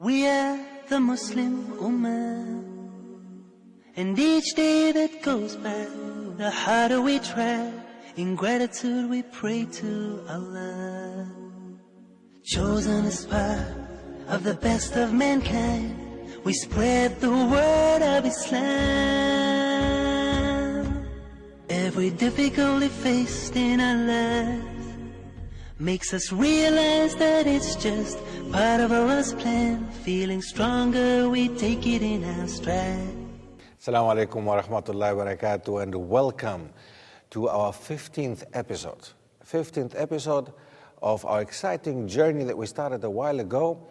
We are the Muslim Ummah, and each day that goes by, the harder we try. In gratitude we pray to Allah. Chosen as part of the best of mankind, we spread the word of Islam. Every difficulty faced in our lives makes us realize that it's just part of Allah's plan. Feeling stronger, we take it in our stride. Assalamu alaikum wa rahmatullahi wa barakatuh, and welcome to our 15th episode. 15th episode of our exciting journey that we started a while ago,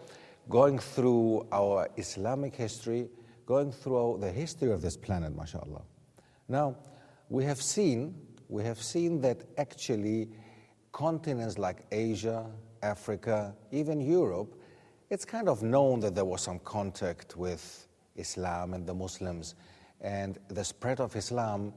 going through our Islamic history, going through the history of this planet, mashallah. Now, we have seen that actually continents like Asia, Africa, even Europe, it's kind of known that there was some contact with Islam and the Muslims, and the spread of Islam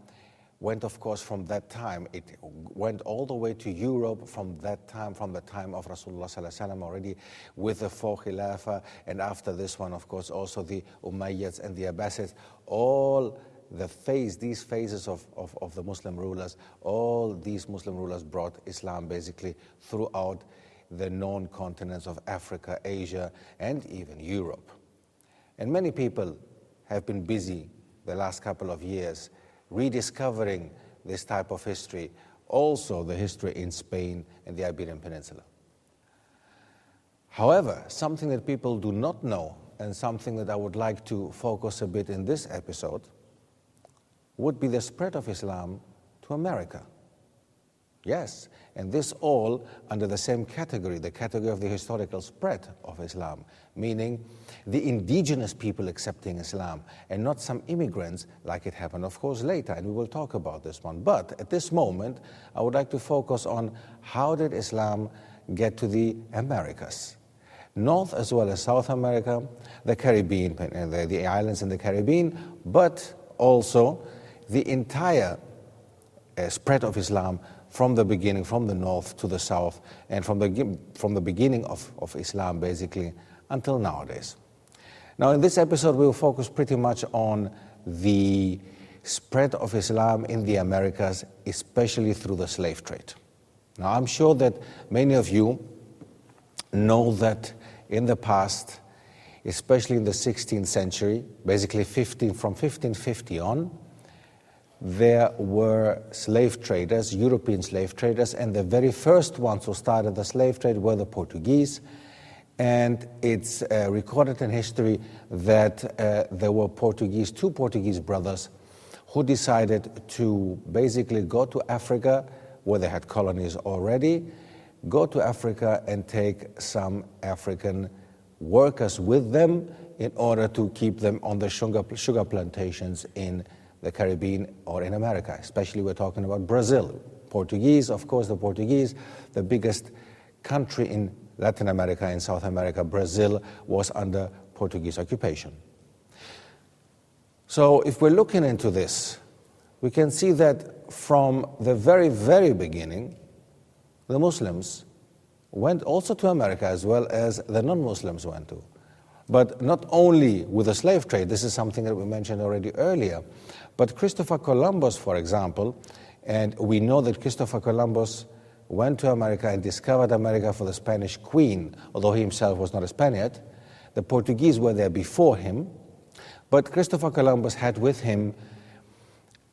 went, of course, from that time. It went all the way to Europe from that time, from the time of Rasulullah sallallahu alaihi wasallam already, with the four Khilafah, and after this one, of course, also the Umayyads and the Abbasids. All these phases of the Muslim rulers, all these Muslim rulers brought Islam basically throughout the known continents of Africa, Asia, and even Europe. And many people have been busy the last couple of years rediscovering this type of history, also the history in Spain and the Iberian Peninsula. However, something that people do not know, and something that I would like to focus a bit in this episode, would be the spread of Islam to America. Yes, and this all under the same category, the category of the historical spread of Islam, meaning the indigenous people accepting Islam and not some immigrants like it happened, of course, later, and we will talk about this one. But at this moment, I would like to focus on how did Islam get to the Americas, North as well as South America, the Caribbean, the islands in the Caribbean, but also the entire spread of Islam from the beginning, from the north to the south, and from the beginning of Islam, basically, until nowadays. Now, in this episode, we will focus pretty much on the spread of Islam in the Americas, especially through the slave trade. Now, I'm sure that many of you know that in the past, especially in the 16th century, basically from 1550 on, there were slave traders, European slave traders, and the very first ones who started the slave trade were the Portuguese. And it's recorded in history that there were two Portuguese brothers who decided to basically go to Africa, where they had colonies already, go to Africa and take some African workers with them in order to keep them on the sugar plantations in the Caribbean or in America. Especially we're talking about Brazil. Portuguese, of course, the Portuguese, the biggest country in Latin America and South America, Brazil, was under Portuguese occupation. So if we're looking into this, we can see that from the very, very beginning, the Muslims went also to America as well as the non-Muslims went to. But not only with the slave trade, this is something that we mentioned already earlier, but Christopher Columbus, for example, and we know that Christopher Columbus went to America and discovered America for the Spanish Queen, although he himself was not a Spaniard. The Portuguese were there before him, but Christopher Columbus had with him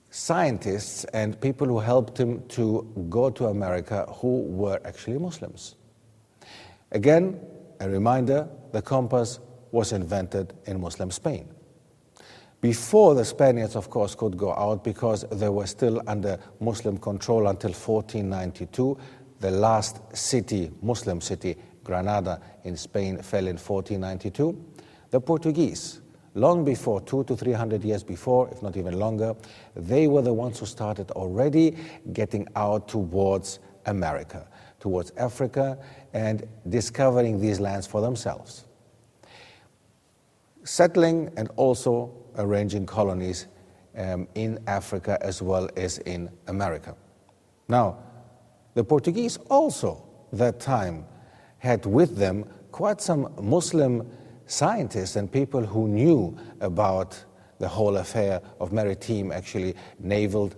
scientists and people who helped him to go to America who were actually Muslims. Again, a reminder, the compass was invented in Muslim Spain. Before the Spaniards, of course, could go out, because they were still under Muslim control until 1492. The last city, Muslim city, Granada in Spain, fell in 1492. The Portuguese, long before, 200 to 300 years before, if not even longer, they were the ones who started already getting out towards America, towards Africa, and discovering these lands for themselves, settling and also arranging colonies in Africa as well as in America. Now, the Portuguese also, that time, had with them quite some Muslim scientists and people who knew about the whole affair of maritime, actually naval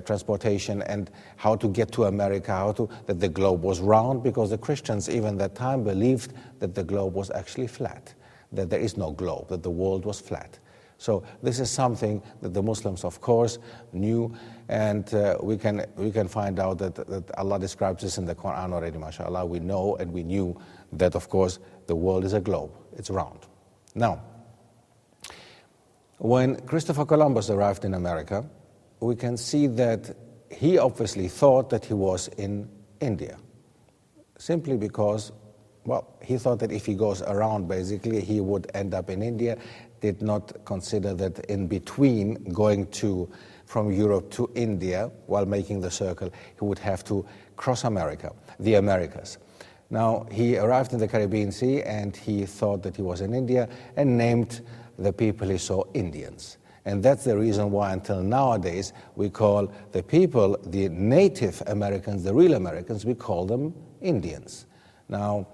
transportation, and how to get to America, that the globe was round, because the Christians even that time believed that the globe was actually flat, that there is no globe, that the world was flat. So this is something that the Muslims, of course, knew, and we can find out that Allah describes this in the Quran already, mashallah. We know and we knew that, of course, the world is a globe, it's round. Now, when Christopher Columbus arrived in America, we can see that he obviously thought that he was in India, simply because, well, he thought that if he goes around, basically, he would end up in India, did not consider that in between going from Europe to India, while making the circle, he would have to cross America, the Americas. Now, he arrived in the Caribbean Sea, and he thought that he was in India, and named the people he saw Indians. And that's the reason why until nowadays we call the people, the Native Americans, the real Americans, we call them Indians. Now,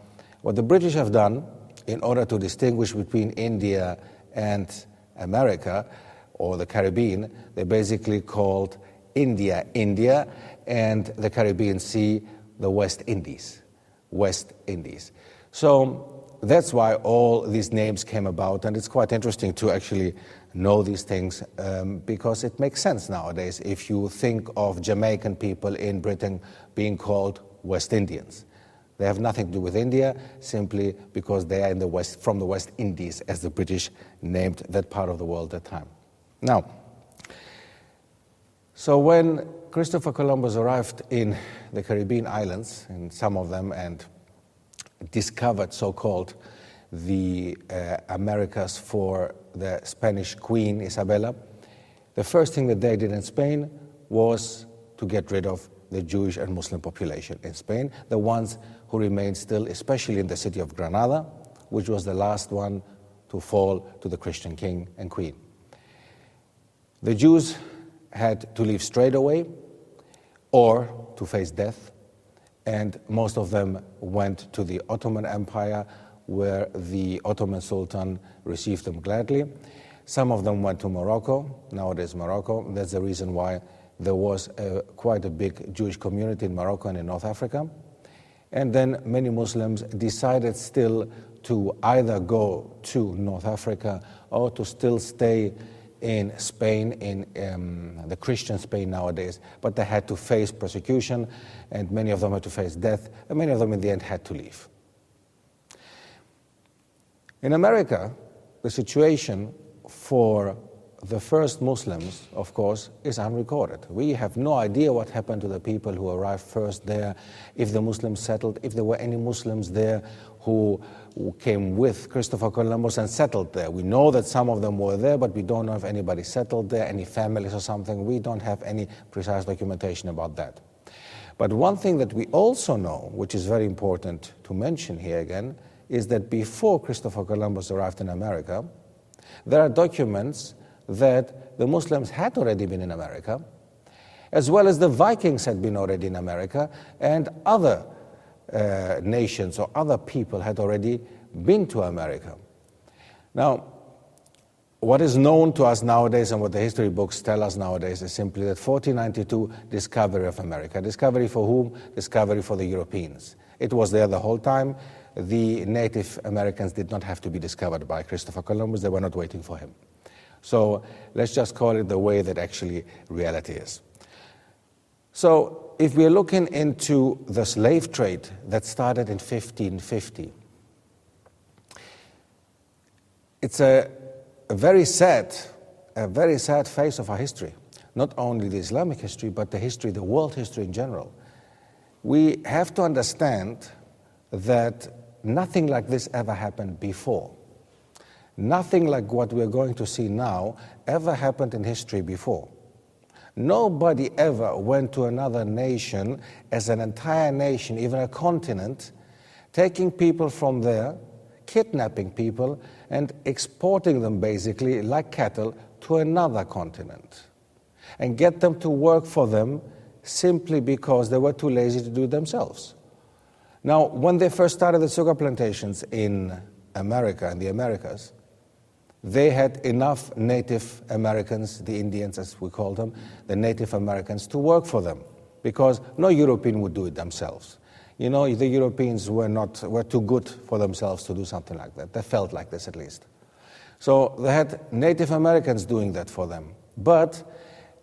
what the British have done in order to distinguish between India and America, or the Caribbean, they basically called India, India, and the Caribbean Sea, the West Indies. West Indies. So that's why all these names came about, and it's quite interesting to actually know these things, because it makes sense nowadays if you think of Jamaican people in Britain being called West Indians. They have nothing to do with India, simply because they are in the West, from the West Indies, as the British named that part of the world at the time. Now, so when Christopher Columbus arrived in the Caribbean islands, in some of them, and discovered so-called the Americas for the Spanish Queen Isabella, the first thing that they did in Spain was to get rid of the Jewish and Muslim population in Spain, the ones who remained still, especially in the city of Granada, which was the last one to fall to the Christian king and queen. The Jews had to leave straight away or to face death, and most of them went to the Ottoman Empire, where the Ottoman Sultan received them gladly. Some of them went to Morocco, nowadays Morocco. That's the reason why there was quite a big Jewish community in Morocco and in North Africa. And then many Muslims decided still to either go to North Africa or to still stay in Spain, in the Christian Spain nowadays, but they had to face persecution, and many of them had to face death, and many of them in the end had to leave. In America, the situation for the first Muslims, of course, is unrecorded. We have no idea what happened to the people who arrived first there, if the Muslims settled, if there were any Muslims there who came with Christopher Columbus and settled there. We know that some of them were there, but we don't know if anybody settled there, any families or something. We don't have any precise documentation about that. But one thing that we also know, which is very important to mention here again, is that before Christopher Columbus arrived in America, there are documents that the Muslims had already been in America, as well as the Vikings had been already in America, and other nations or other people had already been to America. Now, what is known to us nowadays and what the history books tell us nowadays is simply that 1492, discovery of America. Discovery for whom? Discovery for the Europeans. It was there the whole time. The Native Americans did not have to be discovered by Christopher Columbus. They were not waiting for him. So let's just call it the way that actually reality is. So if we're looking into the slave trade that started in 1550, it's a very sad phase of our history. Not only the Islamic history, but the history, the world history in general. We have to understand that nothing like this ever happened before. Nothing like what we're going to see now ever happened in history before. Nobody ever went to another nation as an entire nation, even a continent, taking people from there, kidnapping people, and exporting them basically like cattle to another continent, and get them to work for them simply because they were too lazy to do it themselves. Now, when they first started the sugar plantations in America and the Americas, they had enough Native Americans, the Indians as we call them, the Native Americans, to work for them, because no European would do it themselves. You know, the Europeans were too good for themselves to do something like that. They felt like this at least. So they had Native Americans doing that for them, but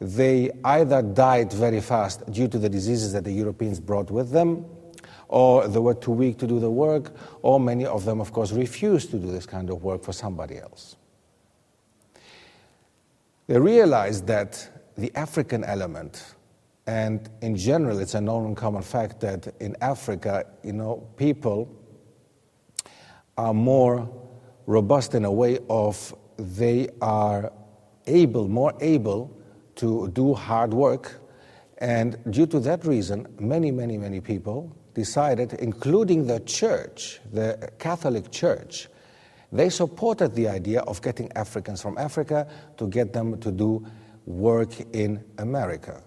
they either died very fast due to the diseases that the Europeans brought with them, or they were too weak to do the work, or many of them, of course, refused to do this kind of work for somebody else. They realized that the African element, and in general it's a known and common fact that in Africa, you know, people are more robust in a way of they are more able to do hard work, and due to that reason, many people decided, including the church, the Catholic Church, they supported the idea of getting Africans from Africa to get them to do work in America.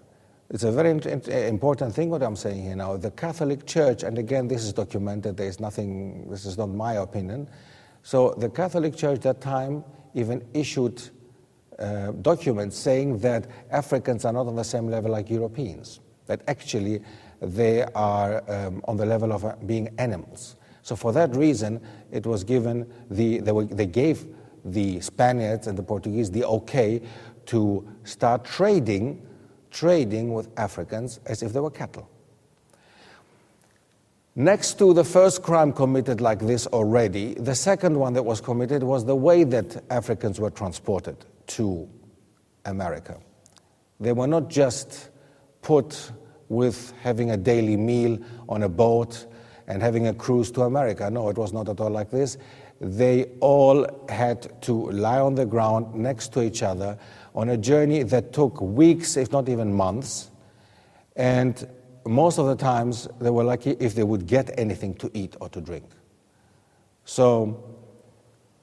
It's a very important thing what I'm saying here now. The Catholic Church, and again this is documented, there is nothing, this is not my opinion. So the Catholic Church at that time even issued documents saying that Africans are not on the same level like Europeans, that actually they are on the level of being animals. So for that reason, it was given they gave the Spaniards and the Portuguese the okay to start trading with Africans as if they were cattle. Next to the first crime committed like this already, the second one that was committed was the way that Africans were transported to America. They were not just put with having a daily meal on a boat and having a cruise to America. No, it was not at all like this. They all had to lie on the ground next to each other on a journey that took weeks, if not even months, and most of the times they were lucky if they would get anything to eat or to drink. So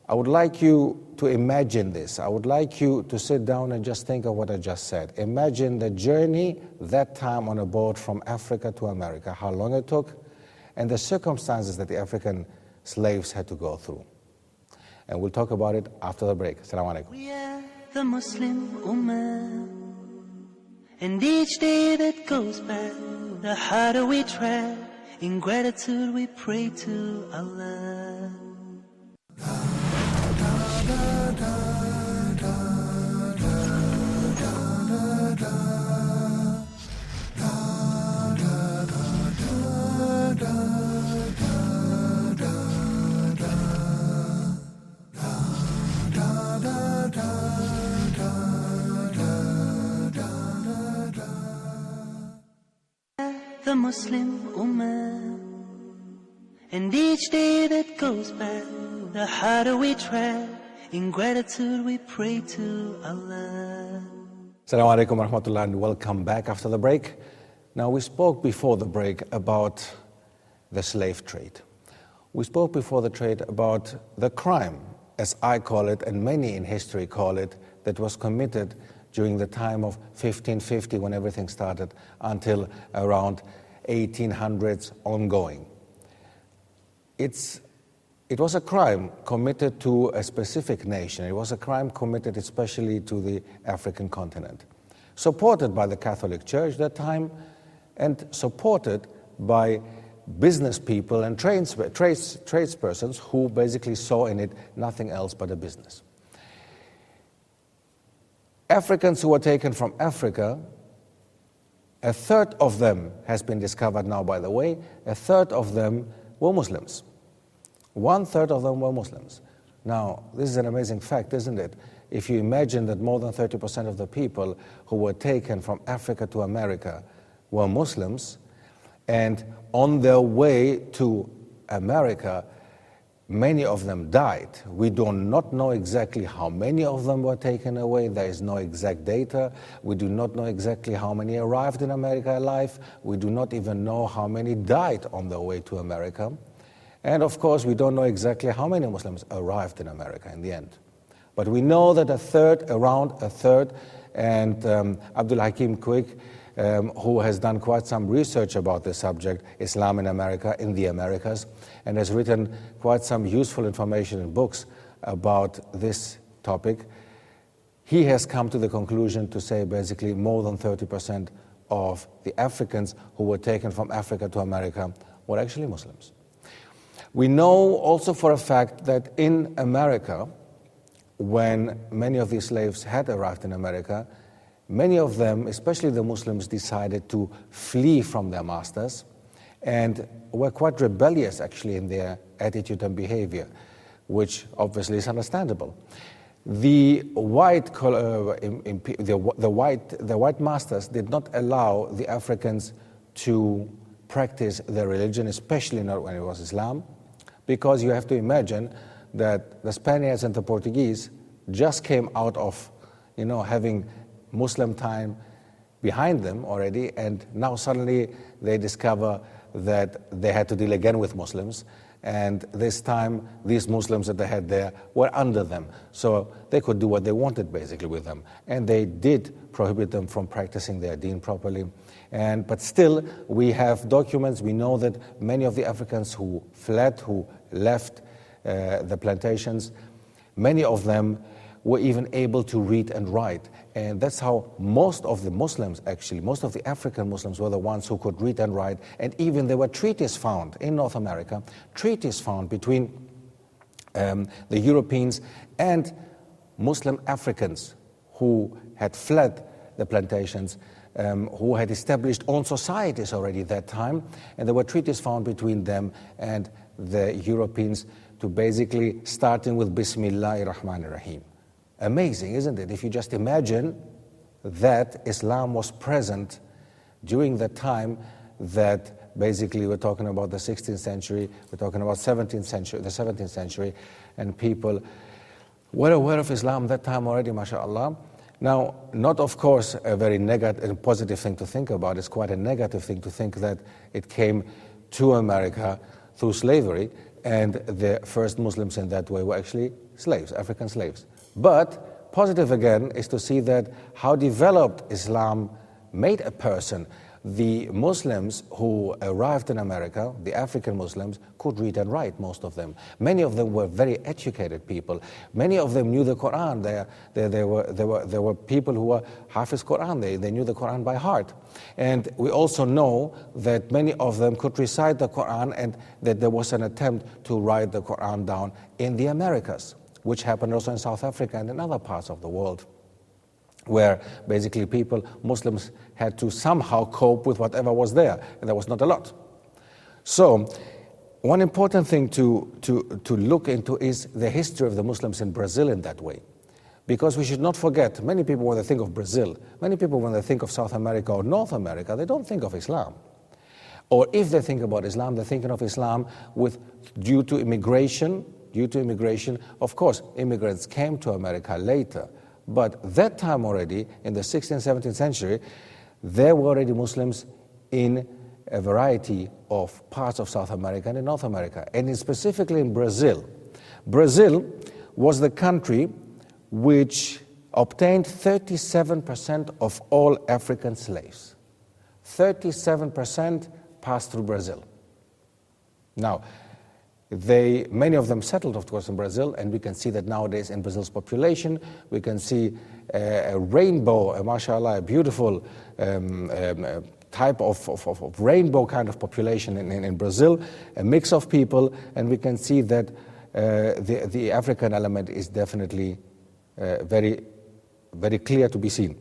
I would like you to imagine this. I would like you to sit down and just think of what I just said. Imagine the journey that time on a boat from Africa to America, how long it took, and the circumstances that the African slaves had to go through. And we'll talk about it after the break. Assalamu alaikum. We are the Muslim Ummah, and each day that goes by, the harder we try. In gratitude we pray to Allah. The Muslim Ummah, and each day that goes by, the harder we try. In gratitude we pray to Allah. Assalamu alaikum wa rahmatullah, and welcome back after the break. Now, we spoke before the break about the slave trade. We spoke before the trade about the crime, as I call it, and many in history call it, that was committed during the time of 1550 when everything started until around 1800s ongoing. It was a crime committed to a specific nation. It was a crime committed especially to the African continent, supported by the Catholic Church at that time and supported by business people and tradespersons who basically saw in it nothing else but a business. Africans who were taken from Africa, a third of them has been discovered now, by the way, a third of them were Muslims. 1/3 of them were Muslims. Now, this is an amazing fact, isn't it? If you imagine that more than 30% of the people who were taken from Africa to America were Muslims, and on their way to America, many of them died. We do not know exactly how many of them were taken away. There is no exact data. We do not know exactly how many arrived in America alive. We do not even know how many died on their way to America. And of course, we don't know exactly how many Muslims arrived in America in the end. But we know that around a third, and Abdul Hakim Quick who has done quite some research about this subject, Islam in America, in the Americas, and has written quite some useful information in books about this topic. He has come to the conclusion to say basically more than 30% of the Africans who were taken from Africa to America were actually Muslims. We know also for a fact that in America, when many of these slaves had arrived in America, many of them, especially the Muslims, decided to flee from their masters and were quite rebellious actually in their attitude and behavior, which obviously is understandable. The white masters did not allow the Africans to practice their religion, especially not when it was Islam, because you have to imagine that the Spaniards and the Portuguese just came out of, having Muslim time behind them already, and now suddenly they discover that they had to deal again with Muslims, and this time these Muslims that they had there were under them, so they could do what they wanted basically with them, and they did prohibit them from practicing their deen properly. But still, we have documents. We know that many of the Africans who fled, who left the plantations, many of them were even able to read and write. And that's how most of the Muslims, actually, most of the African Muslims were the ones who could read and write. And even there were treaties found in North America, treaties found between the Europeans and Muslim Africans who had fled the plantations, who had established own societies already at that time. And there were treaties found between them and the Europeans to basically starting with Bismillahir Rahmanir Rahim. Amazing, isn't it? If you just imagine that Islam was present during the time that basically we're talking about the 16th century, we're talking about the 17th century, and people were aware of Islam that time already, mashallah. Now, not of course a very negative and positive thing to think about, it's quite a negative thing to think that it came to America through slavery, and the first Muslims in that way were actually slaves, African slaves. But positive again is to see that how developed Islam made a person. The Muslims who arrived in America, the African Muslims, could read and write, most of them. Many of them were very educated people. Many of them knew the Quran. There were people who were Hafiz Quran. They knew the Quran by heart. And we also know that many of them could recite the Quran, and that there was an attempt to write the Quran down in the Americas, which happened also in South Africa and in other parts of the world, where basically Muslims had to somehow cope with whatever was there, and there was not a lot. So, one important thing to look into is the history of the Muslims in Brazil in that way. Because we should not forget, many people when they think of Brazil, many people when they think of South America or North America, they don't think of Islam. Or if they think about Islam, they're thinking of Islam due to immigration. Of course, immigrants came to America later, but that time already, in the 16th, 17th century, there were already Muslims in a variety of parts of South America and in North America, and specifically in Brazil. Brazil was the country which obtained 37% of all African slaves. 37% passed through Brazil. Now, many of them settled, of course, in Brazil, and we can see that nowadays in Brazil's population, we can see a rainbow, mashallah, a beautiful type of rainbow kind of population in Brazil, a mix of people, and we can see that the African element is definitely very, very clear to be seen.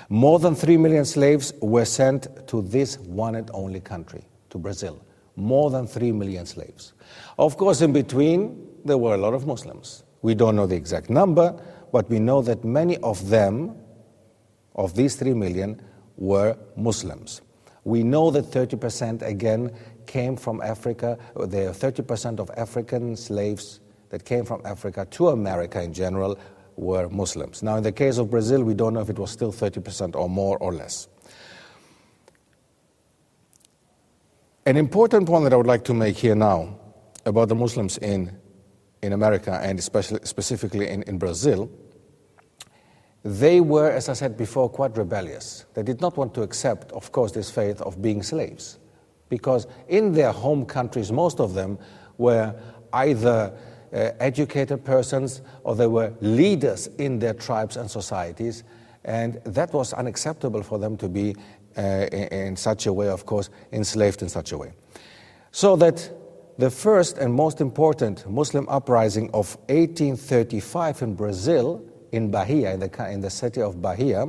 More than 3 million slaves were sent to this one and only country, to Brazil. More than 3 million slaves. Of course, in between, there were a lot of Muslims. We don't know the exact number, but we know that many of them, of these 3 million, were Muslims. We know that 30% again came from Africa. There are 30% of African slaves that came from Africa to America in general were Muslims. Now, in the case of Brazil, we don't know if it was still 30% or more or less. An important point that I would like to make here now about the Muslims in America, and especially specifically in Brazil, they were, as I said before, quite rebellious. They did not want to accept, of course, this faith of being slaves, because in their home countries, most of them were either educated persons or they were leaders in their tribes and societies, and that was unacceptable for them to be in such a way, of course, enslaved in such a way. So that the first and most important Muslim uprising of 1835 in Brazil, in Bahia, in the city of Bahia,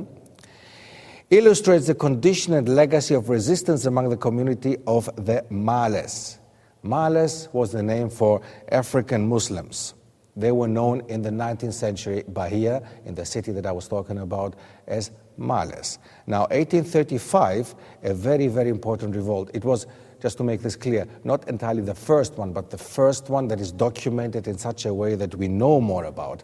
illustrates the condition and legacy of resistance among the community of the Males. Males was the name for African Muslims. They were known in the 19th century Bahia, in the city that I was talking about, as Males. Now, 1835, a very, very important revolt. It was, just to make this clear, not entirely the first one, but the first one that is documented in such a way that we know more about.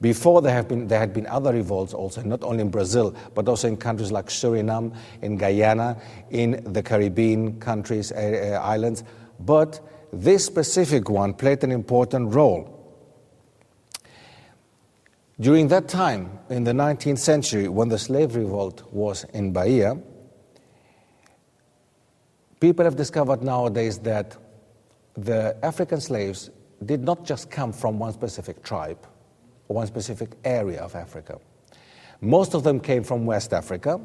Before there had been other revolts also, not only in Brazil, but also in countries like Suriname, in Guyana, in the Caribbean countries, islands. But this specific one played an important role. During that time, in the 19th century, when the slave revolt was in Bahia, people have discovered nowadays that the African slaves did not just come from one specific tribe, or one specific area of Africa. Most of them came from West Africa.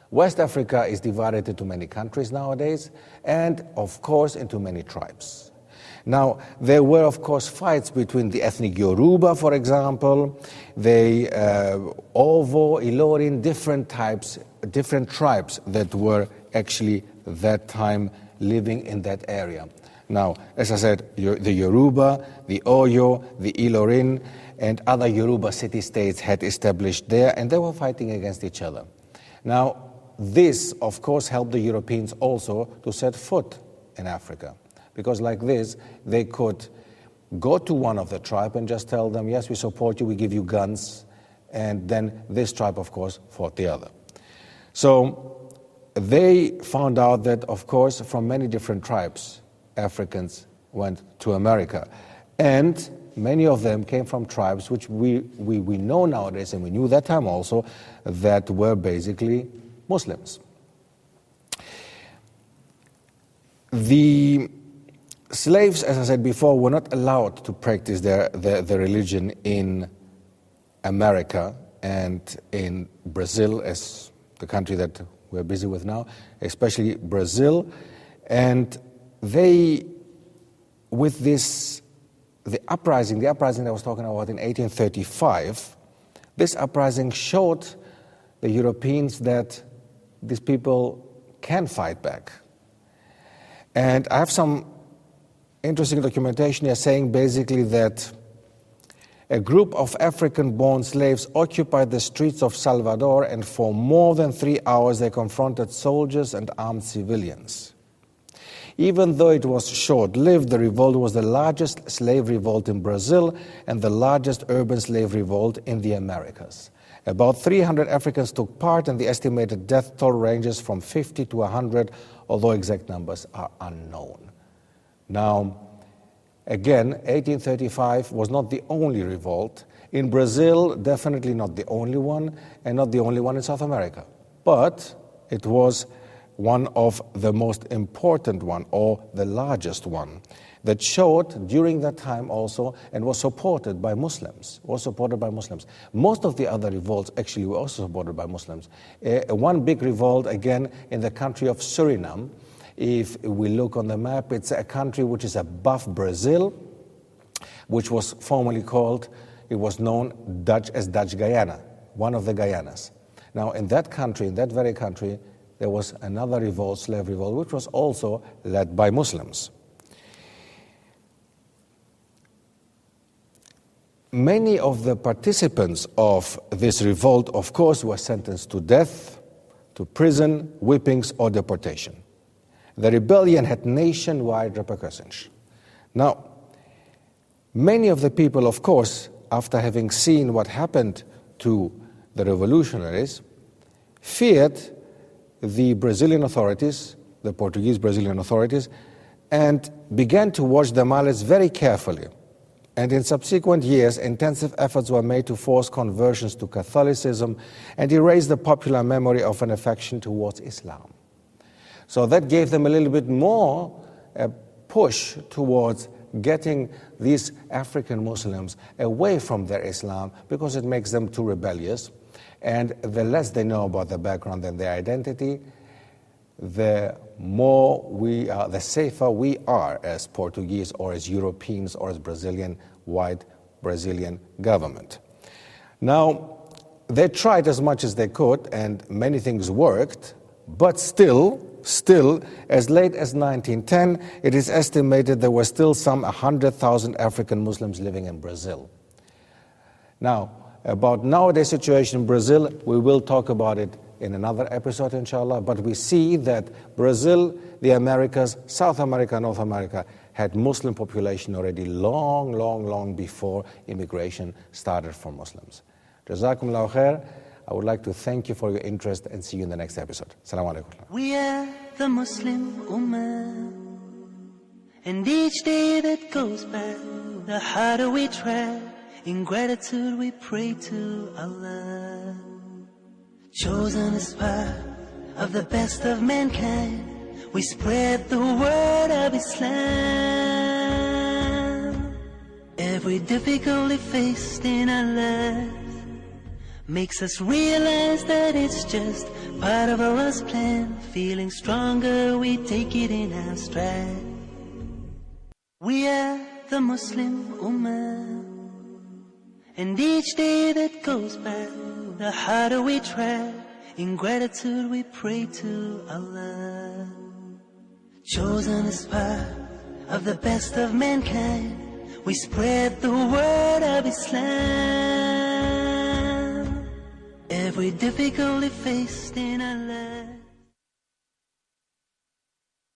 West Africa is divided into many countries nowadays, and of course into many tribes. Now, there were of course fights between the ethnic Yoruba, for example, the Ovo, Ilorin, different tribes that were actually that time living in that area. Now, as I said, the Yoruba, the Oyo, the Ilorin, and other Yoruba city-states had established there, and they were fighting against each other. Now, this, of course, helped the Europeans also to set foot in Africa, because like this, they could go to one of the tribe and just tell them, yes, we support you, we give you guns, and then this tribe, of course, fought the other. So they found out that, of course, from many different tribes, Africans went to America, and many of them came from tribes which we know nowadays, and we knew that time also, that were basically Muslims. The slaves, as I said before, were not allowed to practice their religion in America and in Brazil, as the country that we're busy with now, especially Brazil. And they, with this, the uprising that I was talking about in 1835, this uprising showed the Europeans that these people can fight back. And I have some interesting documentation here saying basically that a group of African-born slaves occupied the streets of Salvador, and for more than 3 hours they confronted soldiers and armed civilians. Even though it was short-lived, the revolt was the largest slave revolt in Brazil and the largest urban slave revolt in the Americas. About 300 Africans took part, and the estimated death toll ranges from 50 to 100, although exact numbers are unknown. Now, again, 1835 was not the only revolt. In Brazil, definitely not the only one, and not the only one in South America. But it was one of the most important one, or the largest one, that showed during that time also, and was supported by Muslims, Most of the other revolts actually were also supported by Muslims. One big revolt, again, in the country of Suriname. If we look on the map, it's a country which is above Brazil, which was formerly called, it was known as Dutch Guyana, one of the Guyanas. Now, in that country, in that very country, there was another revolt, slave revolt, which was also led by Muslims. Many of the participants of this revolt, of course, were sentenced to death, to prison, whippings, or deportation. The rebellion had nationwide repercussions. Now, many of the people, of course, after having seen what happened to the revolutionaries, feared the Brazilian authorities, the Portuguese Brazilian authorities, and began to watch the Males very carefully. And in subsequent years, intensive efforts were made to force conversions to Catholicism and erase the popular memory of an affection towards Islam. So that gave them a little bit more push towards getting these African Muslims away from their Islam, because it makes them too rebellious. And the less they know about their background and their identity, the safer we are as Portuguese or as Europeans or as white Brazilian government. Now, they tried as much as they could, and many things worked, but still, as late as 1910, it is estimated there were still some 100,000 African Muslims living in Brazil. Now, about nowadays situation in Brazil, we will talk about it in another episode, inshallah, but we see that Brazil, the Americas, South America, North America had Muslim population already long before immigration started for Muslims. Jazakumullahu khair. I would like to thank you for your interest and see you in the next episode. Assalamu alaikum. We are the Muslim Ummah, and each day that goes by, the harder we try. In gratitude we pray to Allah. Chosen as part of the best of mankind, we spread the word of Islam. Every difficulty faced in our lives makes us realize that it's just part of Allah's plan. Feeling stronger, we take it in our stride. We are the Muslim Ummah, and each day that goes by, the harder we try. In gratitude we pray to Allah. Chosen as part of the best of mankind, we spread the word of Islam. Every difficulty faced in our life